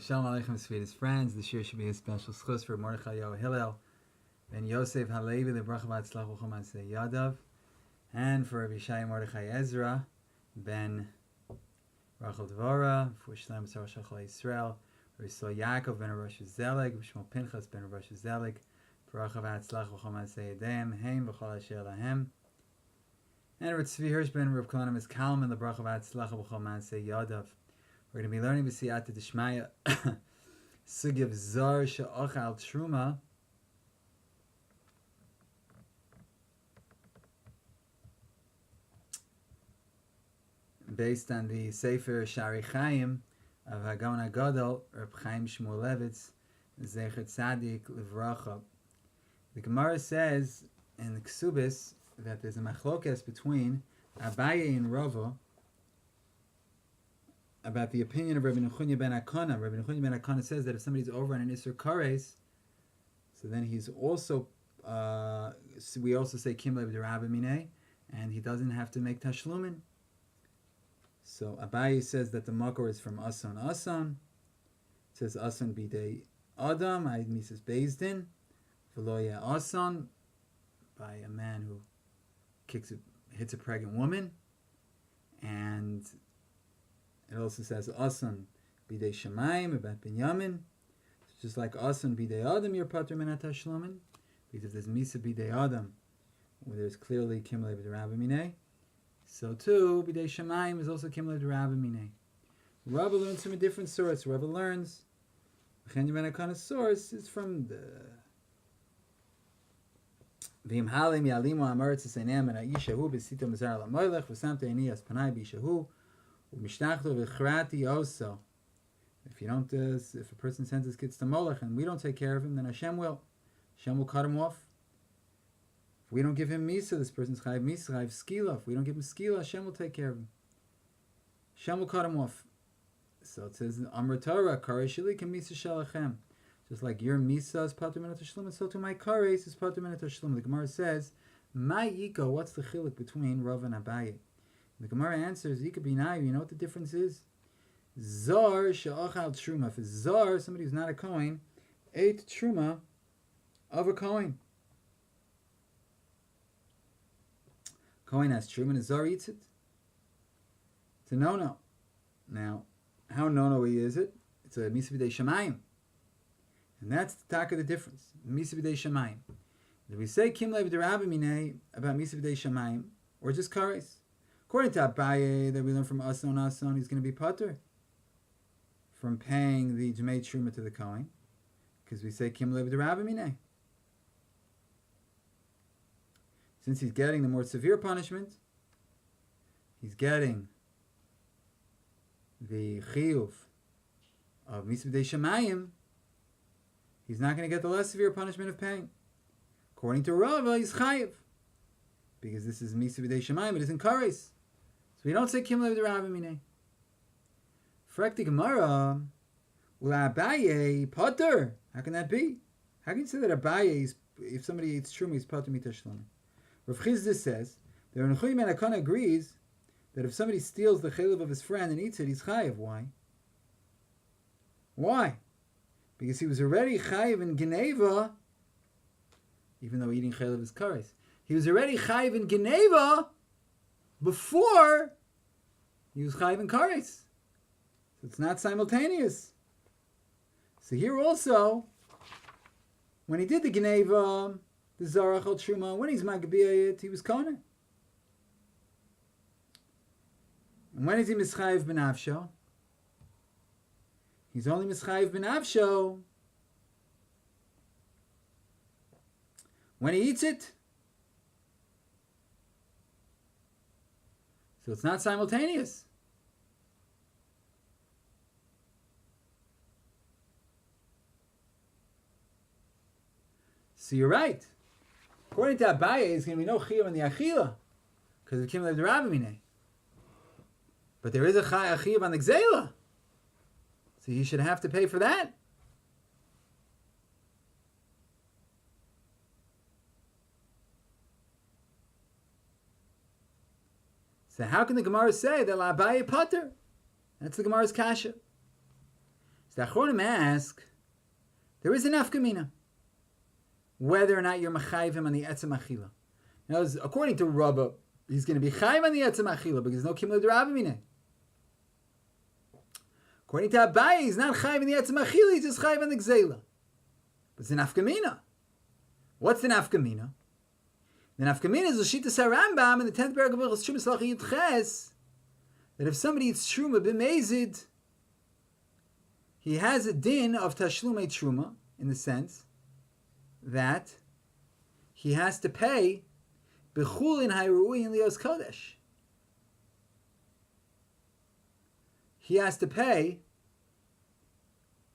Shalom Aleichem, sweetest friends. This year should be a special schus for Mordechai Yo Hillel ben Yosef Halevi, the Bracha V'Atzlach V'Chol Maaseh Yadav, and for Rabbi Shai Mordechai Ezra ben Rachel Dvora, for Shlomo Tzar Shachal Yisrael, Rabbi Yisrael Yaakov ben Rosh Zelig, Shmuel Pinchas ben Rosh Zelig, Bracha V'Atzlach V'Chol Maaseh Yadayim, Heim V'Chol Asher Lahem, and Rabbi Tzvi Hirsch ben Reb Kalman is Kalman, the Bracha V'Atzlach V'Chol Maaseh Yadav. We're going to be learning B'siyata D'Shmaya Sugiv Zar She'ochal Terumah based on the Sefer Shari Chaim of Hagon HaGadol, Reb Chaim Shmulevitz, Zecher Tzadik Livracha. The Gemara says in the Ksubis that there's a machlokes between Abaye and Rava about the opinion of Rabbi Nechunya ben Akana. Rabbi Nechunya ben Akana says that if somebody's over on an Isser Kares, so then he's also, we also say Kimlev D'Rabba Minei, and he doesn't have to make Tashlumin. So Abaye says that the Makor is from Asan. Asan. It says Asan Bidei Adam, I Mises Bezdin, Veloya Asan, by a man who hits a pregnant woman, and it also says Asan Bidei Shemaim about Binyamin. It's just like Asan Bidei Adam, you're Pater Min HaTashlumin, because if there's Misa Bidei Adam, where there's clearly Kimlev D'Rabba Minei, so too Bidei Shemaim is also Kimlev D'Rabba Minei. Rabba learns from a different source. Rabba learns Nechunya ben Akana's source is from the V'im Halim Yalimu Amaretz Esainam and Aishahu B'sito Mizar LaMoilech V'samte Enias Panai B'Ishahu also. If you don't, if a person sends his kids to Molech and we don't take care of him, then Hashem will. Hashem will cut him off. If we don't give him Misa, this person's Chayiv Misa, Chayiv Skila. If we don't give him Skila, Hashem will take care of him. Hashem will cut him off. So it says, Amr Torah, Karei Sheli Kem Misa Shalachem. Just like your Misa is Pater Min HaTashlum, and so too my Kares is Pater Min HaTashlum. The Gemara says, My Yiko, what's the chiluk between Rav and Abaye? The Gemara answers, Yika B'nayu, you know what the difference is? Zar she'achal truma. If it's zar, somebody who's not a Kohen, ate truma of a Kohen. Kohen has truma and a zar eats it. It's a no-no. Now, how no-no is it? It's a misa b'dei shamayim. And that's the talk of the difference. Misa b'dei shamayim. If we say Kimlev D'Rabba Minei about misa b'dei shamayim, or just kares, according to Abaye, that we learn from Asan, he's going to be pater from paying the Jemei Truma to the Kohen, because we say Kimlev D'Rabba Minei. Since he's getting the more severe punishment, he's getting the chiyuv of Misa B'dei Shamayim, he's not going to get the less severe punishment of paying. According to Rava, he's chayiv, because this is Misa B'dei Shamayim, it isn't kares. So we don't say Kimlev D'Rabba Minei. Frekti Gemara, Ula Abaye Pater. How can that be? How can you say that Abaye is, if somebody eats truma, he's Pater Mitashlomi? Rav Chizda says that Nechunya ben Akana agrees that if somebody steals the chaylev of his friend and eats it, he's chayiv. Why? Why? Because he was already chayiv in Gneivas, even though eating chaylev is kares. He was already chayiv in Gneivas before he was chayiv in kares. So it's not simultaneous. So here also, when he did the Gneiva, the Zarachal Truma, when he's Magbiyah, he was Kohen. And when is he Mischayiv B'nafsho? He's only Mischayiv B'nafsho when he eats it. So it's not simultaneous. So you're right. According to Abaye, there's going to be no chiyuv in the achila because of Kimlev D'Rabba Minei. But there is a chiyuv on the gzeila, so he should have to pay for that. So how can the Gemara say that Abaye pater? That's the Gemara's kasha. So the Achronim ask, there is an nafkamina, whether or not you're mechayiv him on the etzem achila. Now, according to Rabbah, he's going to be chayiv on the etzem achila because there's no kimla d'rabamine. According to Abaye, he's not chayiv on the etzem achila, he's just chayiv on the gzeila. But it's an nafkamina. What's the nafkamina? The nafkamina is l'shitas Rambam in the 10th paragraph of Truma Salacha Yud Ches, that if somebody eats truma b'mezid, he has a din of tashlumei truma in the sense that he has to pay b'chulin hayru'uyin lios kodesh. He has to pay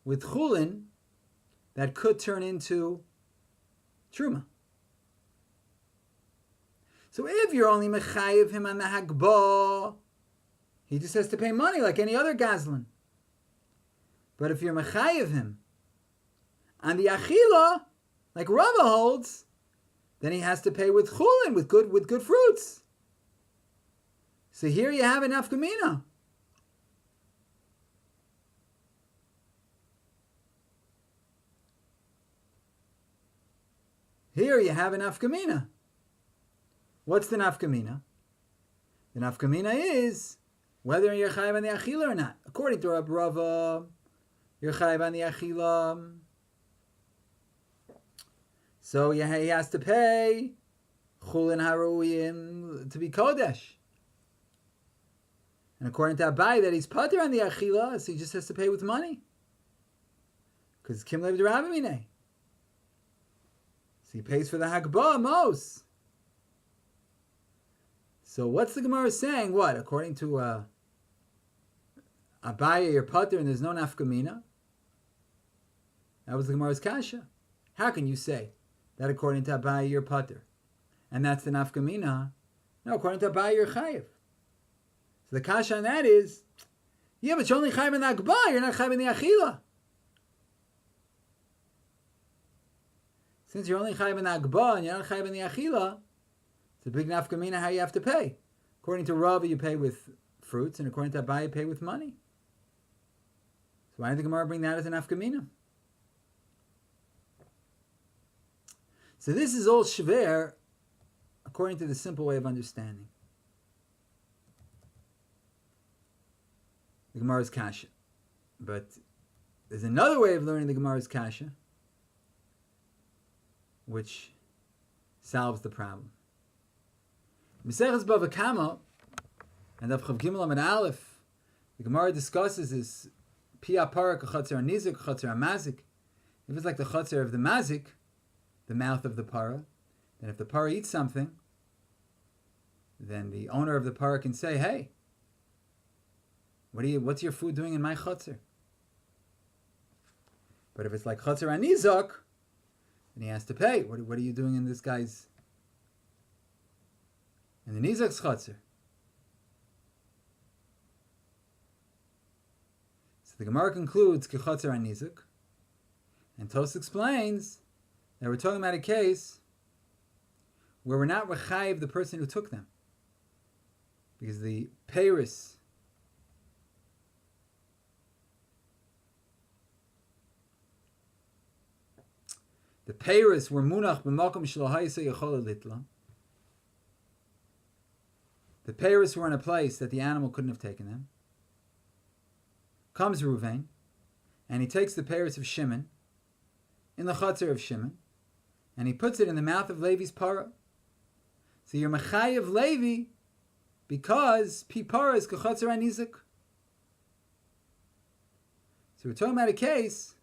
with chulin that could turn into truma. So if you're only mechayiv him on the hagbah, he just has to pay money like any other gazlan. But if you're mechayiv him on the achila, like Rava holds, then he has to pay with chulin, with good fruits. So here you have an nafkamina. Here you have an nafkamina. What's the nafkamina? The nafkamina is whether you're chayiv on the achila or not. According to Rab Rava, you're chayiv on the achila. So he has to pay chulin haruim to be kodesh. And according to Abaye, that he's pater on the achila, so he just has to pay with money. Because kim lev d'rabamine. So he pays for the hagbah, mos. So what's the Gemara saying? What? According to Abaye, you're pater and there's no nafkamina? That was the Gemara's kasha. How can you say that according to Abaye, you're pater? And that's the nafkamina? No, according to Abaye, you're chayiv. So the kasha on that is, yeah, but you're only chayiv in the hagbah, you're not chayiv in the achila. Since you're only chayiv in the hagbah and you're not chayiv in the achila, it's a big nafkamina how you have to pay. According to Rava, you pay with fruits, and according to Abaye, you pay with money. So why did the Gemara bring that as a nafkamina? So this is all shver according to the simple way of understanding. The Gemara's kasha. But there's another way of learning the Gemara's kasha which solves the problem. Maseches Bava Kama and Av Chav Gimel Amud Aleph, the Gemara discusses is Pia Parak Chatzer Nizik Chatzer Mazik. If it's like the Chatzer of the Mazik, the mouth of the para, then if the para eats something, then the owner of the para can say, "Hey, what's your food doing in my Chatzer?" But if it's like Chatzer Anizak, then he has to pay. What are you doing in this guy's? In the Nizak's Chatzer. So the Gemara concludes Kechatzer and Nizak, and Tos explains that we're talking about a case where we're not rechayiv the person who took them, because the peiros were munach b'makom shelo hayse yachol litla. The peiros were in a place that the animal couldn't have taken them. Comes Ruvain, and he takes the peiros of Shimon in the Chatzer of Shimon, and he puts it in the mouth of Levi's para. So you're mechayev Levi because pi para is kechatzer anizik. So we're talking about a case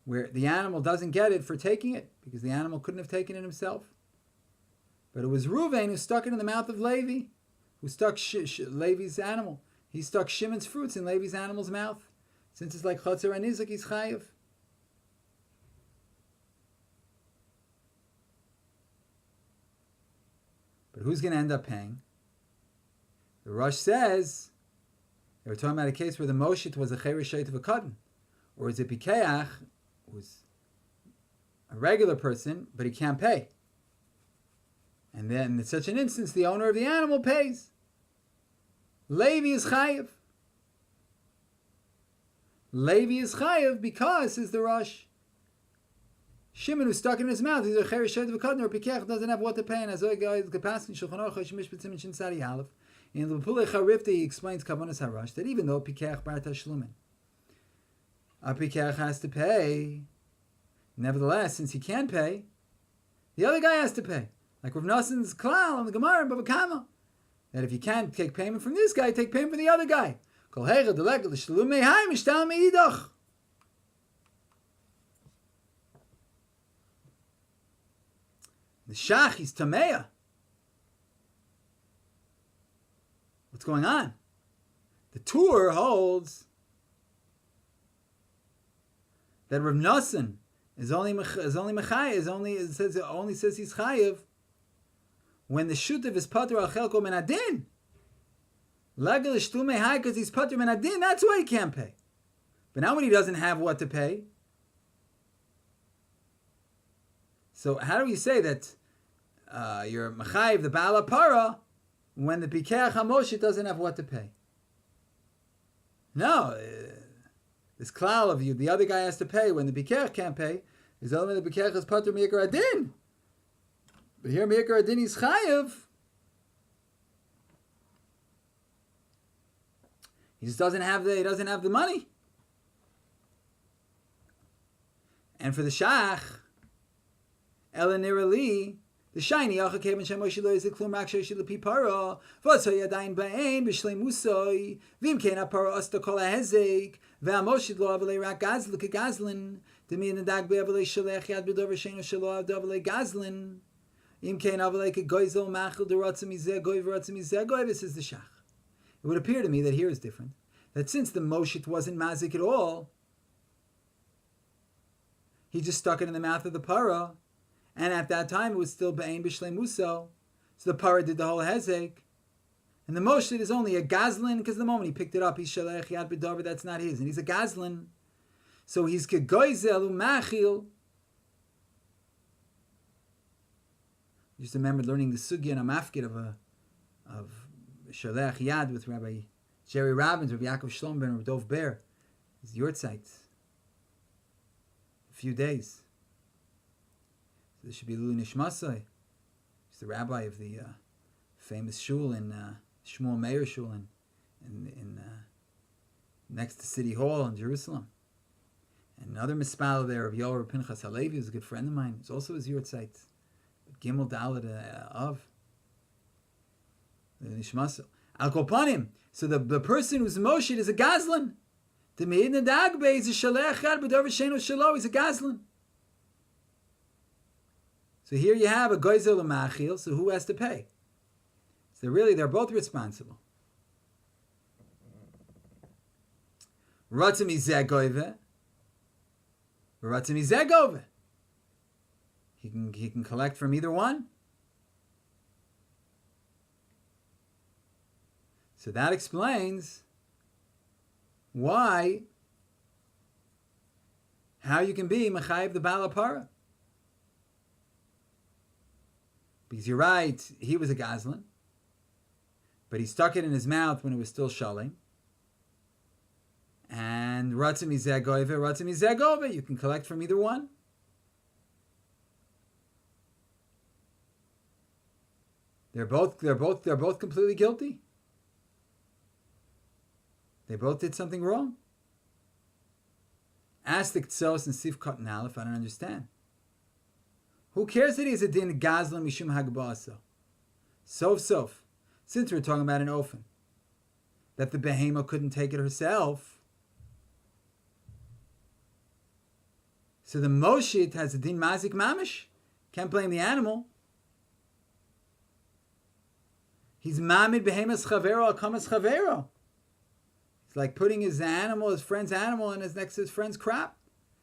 where the animal doesn't get it for taking it because the animal couldn't have taken it himself. But it was Ruvain who stuck it in the mouth of Levi, who stuck Levi's animal. He stuck Shimon's fruits in Levi's animal's mouth. Since it's like Chatzer Anizik, he's chayiv. But who's going to end up paying? The Rosh says they were talking about a case where the Moshit was a chereshet of a cotton, or is it Bikeach, who's a regular person, but he can't pay. And then in such an instance, the owner of the animal pays. Levi is chayiv. Levi is chayiv because is the Rosh. Shimon was stuck in his mouth. He's a cherish shayt v'kadner. Pikech doesn't have what to pay. And as I go, the capacity Shulchan Aruch Shemish B'Tzim Shin Sadi Aleph. In the Pulei Charifta, he explains Kavanas Harash that even though Pikech Bar Tashlumin, a Pikech has to pay. Nevertheless, since he can pay, the other guy has to pay. Like Rav Noson's klal on the Gemara in Bava Kama, that if you can't take payment from this guy, take payment from the other guy. Kol heicha delegel l'shlu mehai mishtal meidach. The shach is tameya. What's going on? The Tur holds that Rav Noson is only mechai, only says he's chayiv when the shutav is pater al chelko men adin. Legel ishtu mehai because he's pater men adin. That's why he can't pay. But now when he doesn't have what to pay, so how do we say that you're mechayiv the Baal Para when the Pikeach HaMoshe doesn't have what to pay? No, this klal of you, the other guy has to pay when the Pikeach can't pay. Is only the Pikeach is pater meikar adin. But here meikar adin is chayiv. He just doesn't have the money. And for the shach, Ela Nirali, the shiny Achakevin Shemoshi Lo Yizik Klum Rakshay Shilapi Para, Votso Yadain Bain, Bishlei Musoi, Vim Kena Para Osta Kol Hezek, Vamoshid Lo Avalei Rak Gazl, Gazlin, Demi in the Dag Beavalei Shalech Yad Bedover Sheno Shalo Avalei Gazlin, Im Kena Avalei Goizel Machel Deratzim Izeh Goiv Ratzim Izeh Goiv. This is the shach. It would appear to me that here is different. That since the Moshit wasn't mazik at all, he just stuck it in the mouth of the para, and at that time it was still Be'ein B'Shlei Muso, so the para did the whole hezek, and the Moshit is only a gazlin, because the moment he picked it up, he's Shalech Yad B'Davar, that's not his, and he's a gazlin, so he's Kegoizel U'Machil. I just remembered learning the sugya and a mafkid of Shalech Yad with Rabbi Jerry Robbins, Rabbi Yaakov Shlomben, Rabbi Dov Ber. It's Yortzeit. A few days. So this should be Lulu Nishmasai. He's the rabbi of the famous shul in Shmuel Meir shul in next to City Hall in Jerusalem. And another mispal there of Yoel Pinchas Halevi, who's a good friend of mine. It's also his Yortzeit. Gimel Dalet of Nishmasai. Al Kopanim. So the person who's Moshid is a Gazlan. The Meid Nadagbe is a Shalech Yad B'Davar Sheno Shalo. He's a Gazlan. So here you have a Goizel Machil. So who has to pay? So really, they're both responsible. Ratzim Izeh Goive. Ratzim Izeh Gove. He can collect from either one. So that explains how you can be Mechayiv the Baal Para. Because you're right, he was a Gazlan, but he stuck it in his mouth when it was still shalling. And Ratzim Izeh Goive, Ratzim Izeh Gove, you can collect from either one. They're both completely guilty. They both did something wrong. Ask the Ktsos and Sif Katan Aleph, I don't understand. Who cares that he's a din Gazlan Mishum Hagbasa? Sof. Since we're talking about an ofen, that the behema couldn't take it herself, so the Moshit has a din Mazik Mamish. Can't blame the animal. He's Mamid Behemas Chavero Akamas Chavero. It's like putting his friend's animal, in next to his friend's crop.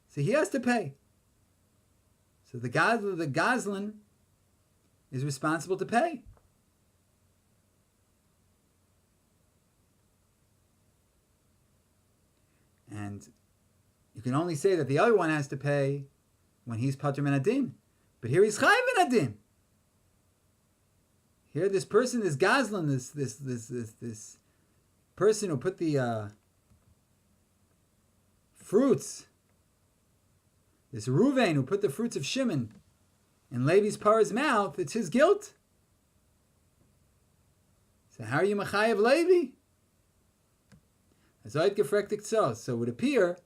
So he has to pay. So the Gazlan is responsible to pay. And you can only say that the other one has to pay when he's Pater Men Adin. But here he's Chayiv Men Adin. Here this person, this Gazlan, this person who put the fruits, this Ruvain who put the fruits of Shimon in Levi's para's mouth, it's his guilt. So how are you Machayev Levi? So it would appear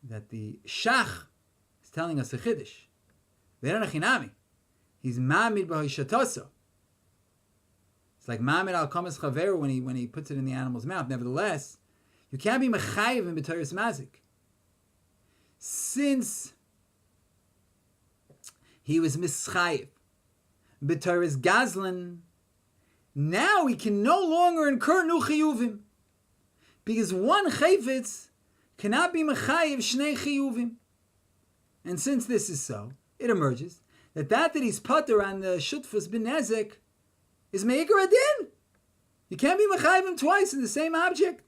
that the Shach is telling us a Chiddush. He's Ma'amid B'Hoishatoso. It's like Ma'amid al Kamas Chaveru when he puts it in the animal's mouth. Nevertheless, you can't be Machayev in B'Toras Mazik. Since he was Mischayev B'Toras Gazlan, now he can no longer incur new chiyuvim. Because one chayvetz cannot be mechayev shnei chiyuvim. And since this is so, it emerges that he's pater on the shutfus b'nezek is meikar adin. You can't be mechayev him twice in the same object.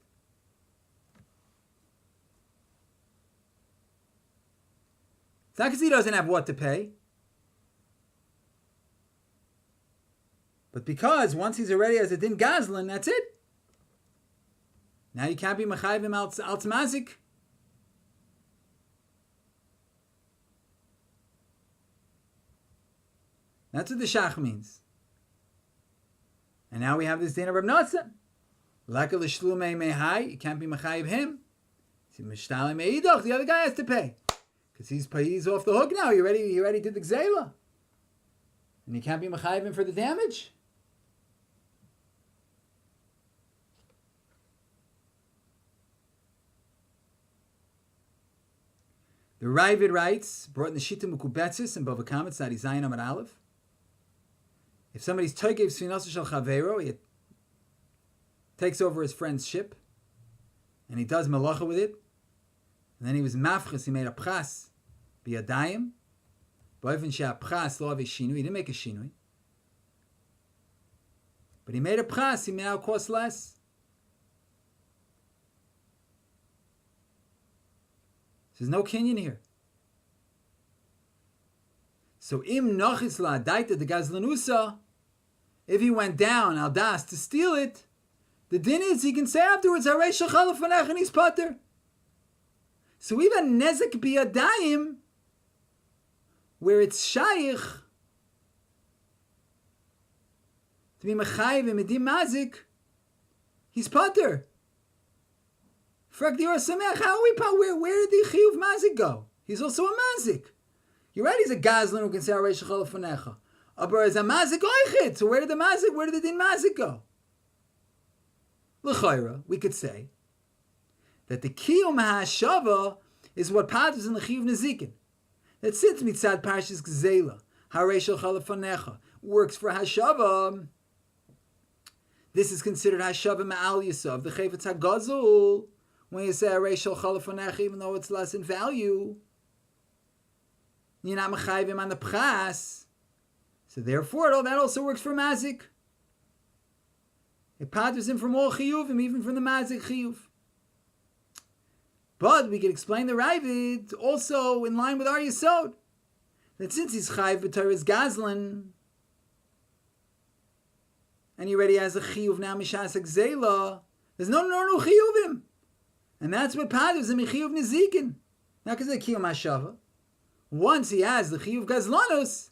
It's not because he doesn't have what to pay, but because once he's already as a din gazlan, that's it. Now you can't be mechayev him al tzmazik. That's what the shach means. And now we have this din of Reb Nosson. Laka l'shlumei mehai, you can't be mechayev him. Mishtale meidach, the other guy has to pay. Because he's off the hook now. He already did the gzeila. And you can't be mechayev him for the damage. The Ravid writes, brought in the Shita Mukubetzis and Bava Kamet Sadi Zayin Amar Aleph. If somebody's toigev sfinos shel chavero, he takes over his friend's ship, and he does malacha with it, and then he was mafchas, he made a pras biyadayim, b'ofen she'apras lo ave shinui, he didn't make a shinui, but he made a pras, he now costs less. There's no kinyan here. So im nochis la daita de gazlanusa, if he went down al das to steal it, the din is he can say afterwards harei shachal lefanech and he's pater. So even nezek biyadayim, where it's shaykh to be mechayev and medim mazik, he's pater. Frag the Samech, how are we? Where did the chiyuv mazik go? He's also a mazik. You're right. He's a gazlan who can say harei shachal lefanecha. But as a mazik oichet, so where did the din mazik go? L'chayra, we could say that the kiyum ha'ashava is what patters in the chiyuv nezikin. That sits mitzad parshas gzeila, harei shachal lefanecha, works for hashava. This is considered hashava ma'al yisov, the chayvetz hagazul. When you say harei shachal lefanecha, even though it's less in value, you're not mechayev him on the pras. So therefore, that also works for mazik. It patters him from all chiyuvim, even from the mazik chiyuv. But we could explain the Ravid also in line with our Yesod, that since he's chayiv b'Torah's gazlan, and he already has a chiyuv now mishas gzeila, there's no chiyuvim, and that's what patters him in chiyuv nezikin, not because of the chiyuv mashava. Once he has the chiyuv gazlanus,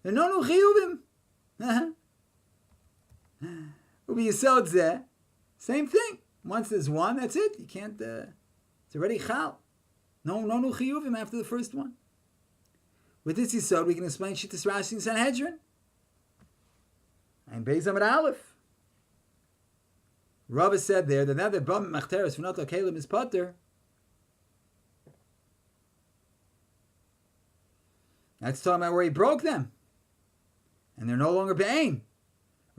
there are no chiyuvim. Ubi Yesod zeh, same thing. Once there's one, that's it. You can't. It's already chal. No chiyuvim after the first one. With this Yesod, we can explain Shittas Rashi and Sanhedrin. And Beis Amar Aleph. Rava said there that now that Bam Machteres V'not Kelim is Potter, that's talking about where he broke them, and they're no longer be'ain.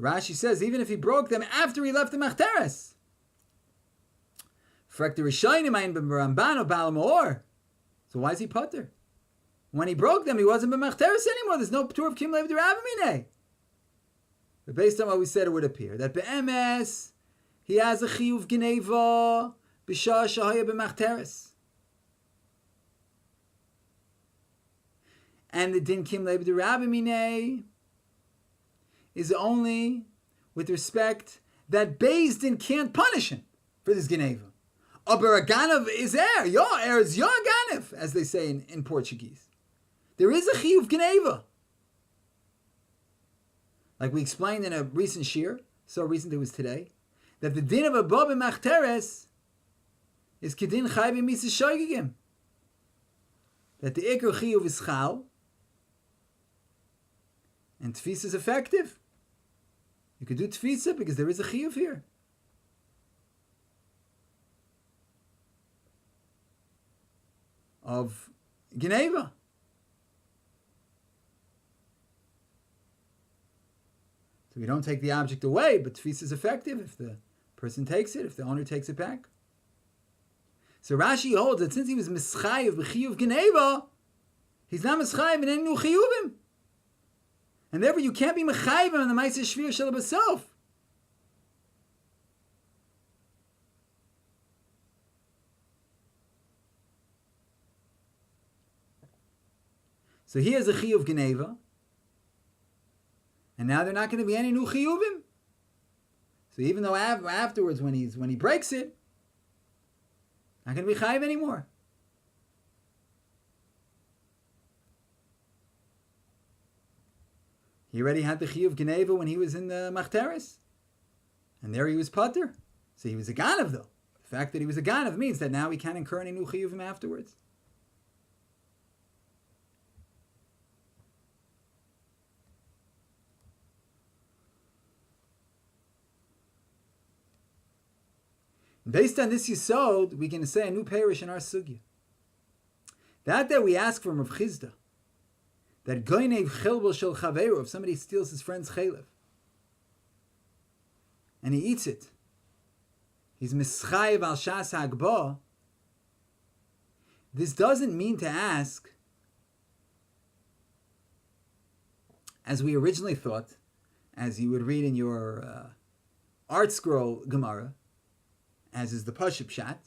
Rashi says even if he broke them after he left the Machteres. Frek the Rishonim ayin b'Ramban or Baal Meor. So why is he Potter? When he broke them, he wasn't b'Machteres anymore. There's no P'tur of Kim Lev D'Ravamine. But based on what we said, it would appear that be'emes he has a chiyuv Gneiva b'shah shahaya b'Machteres. And the din Kim Lev D'Ravamine is only with respect that Beis Din can't punish him for this Gneiva. Aber a ganav is your is your ganav, as they say in Portuguese. There is a chiyuv gneva. Like we explained in a recent shir, so recent it was today, that the din of a bob in machteres is kedin chai b'mitzvah shoygigim. That the ikar chiyuv is chal, and tfisa is effective. You could do tfisa because there is a chiyuv here. Of Gneiva. So we don't take the object away, but tfisa is effective if the person takes it, if the owner takes it back. So Rashi holds that since he was mischayev b'chiyuv Gneiva, he's not mischayev in any new chiyuvim. And therefore you can't be mechayev on the ma'aseh shvir shel b'sof. So he has a chiyuv Gneiva, and now there are not going to be any new chiyuvim. So even though afterwards, when he breaks it, not going to be chayiv anymore. He already had the chiyuv Gneiva when he was in the machteres, and there he was pater. So he was a ganav though. The fact that he was a ganav means that now he can't incur any new chiyuvim afterwards. Based on this yisod, we can say a new parish in our sugya. That we ask from Rav Chizda, that goynev chelbel shel chaveru, if somebody steals his friend's chelev, and he eats it, he's mischayev al shas hagba. This doesn't mean to ask, as we originally thought, as you would read in your art scroll Gemara, as is the Pashup Shat,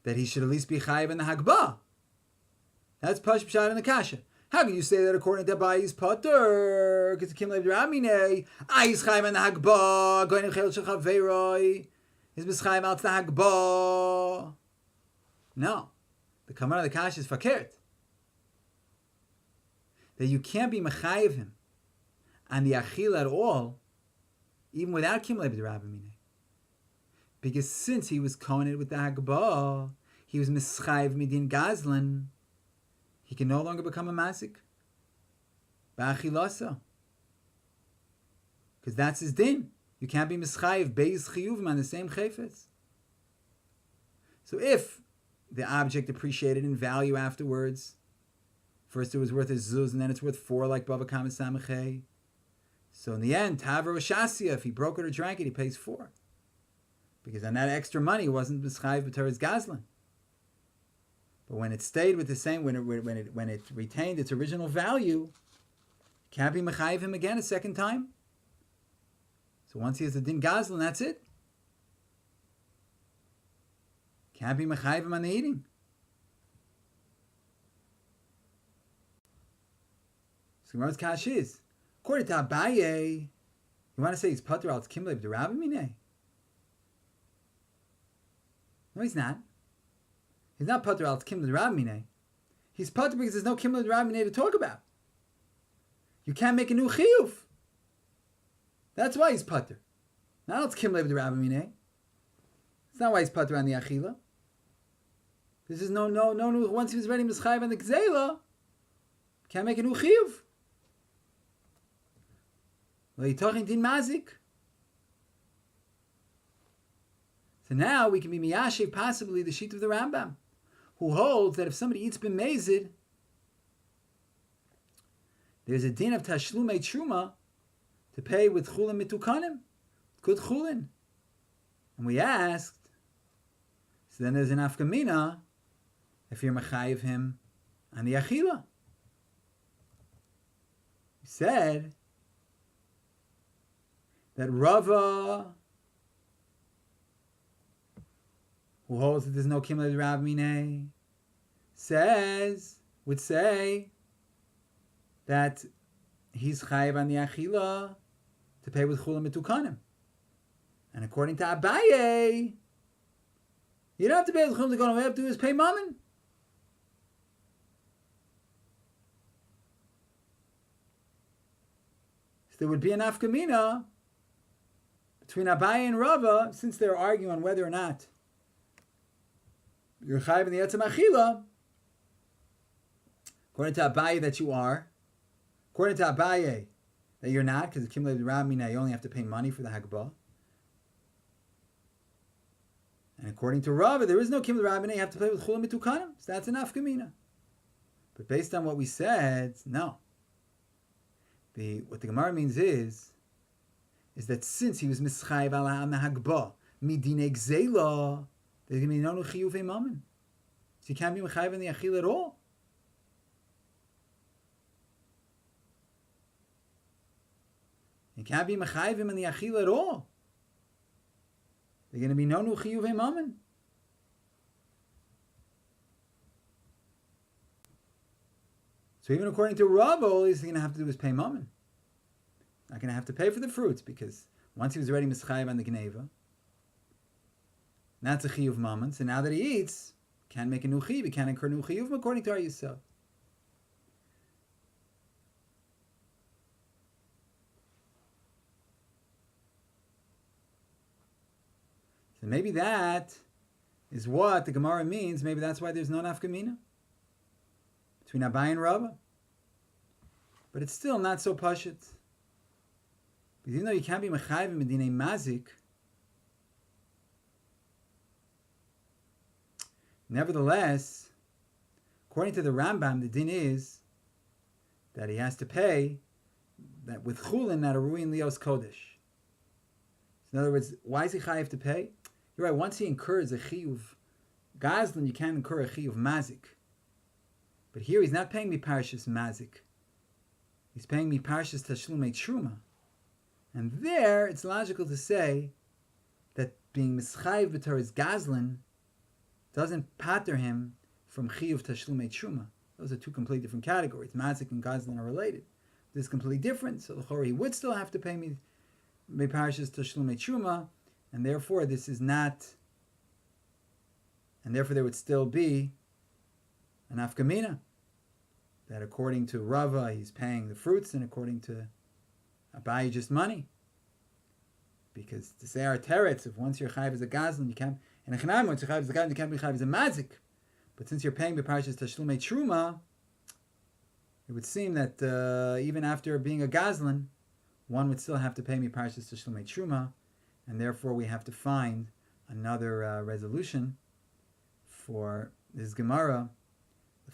that he should at least be chayiv in the Hagbah. That's Pashup Shat in the Kasha. How can you say that according to Abayi's Potter? Because Kim Lev Ramine, he's chayiv in the Hagbah, going to Chel Shechaveroi, he's mischayiv out the Hagbah. No. The Kamar of the Kasha is fakert. That you can't be mechayiv him on the Achil at all, even without Kim Lev Ramine. Because since he was covenanted with the Hagbah, he was mischayiv midin gazlan, he can no longer become a mazik. Ba'achilasa. Because that's his din. You can't be mischayiv beis chiyuvim on the same chayfetz. So if the object appreciated in value afterwards, first it was worth a zuz and then it's worth 4 like Bava Kama Samachay. So in the end, Taver or Shasia, if he broke it or drank it, he pays 4. Because on that extra money wasn't b'schayiv b'teres gazlan. But when it stayed with the same, when it retained its original value, can't be mechayiv him again a second time. So once he has a din gazlan, that's it. Can't be mechayiv him on the eating. So Gemara's kash is, according to Abaye, you want to say he's pater al kimlev d'Rabbi? No, he's not. He's not pater al kimlev d'Rabbi. He's pater because there's no kimlev d'Rabbi to talk about. You can't make a new chiyuv. That's why he's pater. Not al kimlev d'Rabbi. It's not why he's pater on the achila. This is no new. Once he was ready mischayiv on the gzela, can't make a new chiyuv. Well, you're talking din mazik. So now we can be miyashiv possibly the sheet of the Rambam, who holds that if somebody eats b'mezid, there's a din of tashlumei truma to pay with chulin mitukanim, good chulin. And we asked, so then there's an afkamina if you're mechayiv him on the achila. We said that Rava, who holds that there's no kimlev Rav Minei, would say that he's chayiv on the achila to pay with chula mitukanim. And according to Abaye, You don't have to pay l'chum to go. All you have to do is pay mammon. So there would be an afkamina between Abaye and Rava, since they're arguing on whether or not you're chayiv in the etzem achila. According to Abaye that you are. According to Abaye that you're not, because Kim Lev Ramina, you only have to pay money for the Hagbah. And according to Rava, there is no Kim Lev Ramina, you have to pay with Chula Mitukanim. So that's an afkamina. But based on what we said, no. What the Gemara means is that since he was mischayiv ala hagbah midine gzeila, there's going to be no chiyuvei mammon. So you can't be mechayiv in the achil at all. You can't be mechayiv in the achil at all. There's going to be no chiyuvei mammon. So even according to Rav, all he's going to have to do is pay mammon. Not going to have to pay for the fruits, because once he was already mischayiv on the Gneiva, that's a chiyuv mammon. So now that he eats, can't make a new chiyuv, he can't incur new chiyuv according to our Yisod. So maybe that is what the Gemara means. Maybe that's why there's no nafkamina between Abaye and Rava. But it's still not so pashut. Because even though you can't be mechayiv in medinei mazik, nevertheless, according to the Rambam, the din is that he has to pay that with chulin that are ruin lios kodesh. So in other words, why is he chayiv to pay? You're right, once he incurs a chiyuv gazlan, you can't incur a chiyuv mazik. But here he's not paying me parashas mazik. He's paying me parashas tashlumei truma. And there, it's logical to say that being mischayiv b'toras gazlan doesn't pater him from chiyuv tashlumei truma. Those are two completely different categories. Mazik and gazlan are related. This is completely different. So l'chorah he would still have to pay me parashas tashlumei truma, and therefore this is not. And therefore there would still be an afkamina that according to Rava he's paying the fruits, and according to Abaye just money. Because to say our teretz, if once you're chayiv as a gazlan, you can't, and a chanam, once you're chayiv as a gazlan, you can't be chayiv as a mazik. But since you're paying the parashas tashlumei truma, it would seem that even after being a gazlan, one would still have to pay me parashas tashlumei truma, and therefore we have to find another resolution for this Gemara,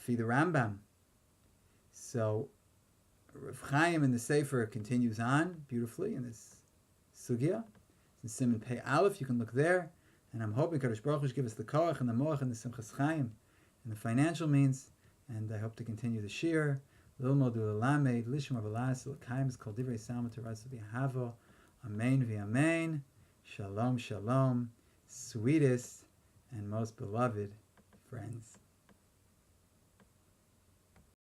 the Rambam. So Rav Chaim in the Sefer continues on beautifully in this sugya. It's in Siman Pei Aleph. You can look there, and I'm hoping Kadosh Baruch Hu should give us the koach and the moach and the simchas chaim and the financial means. And I hope to continue the shir. Lilmod u'lamed lishma v'las l'kaim is called divrei salma teras v'yahavo. Amen v'amen. Shalom shalom. Sweetest and most beloved friends.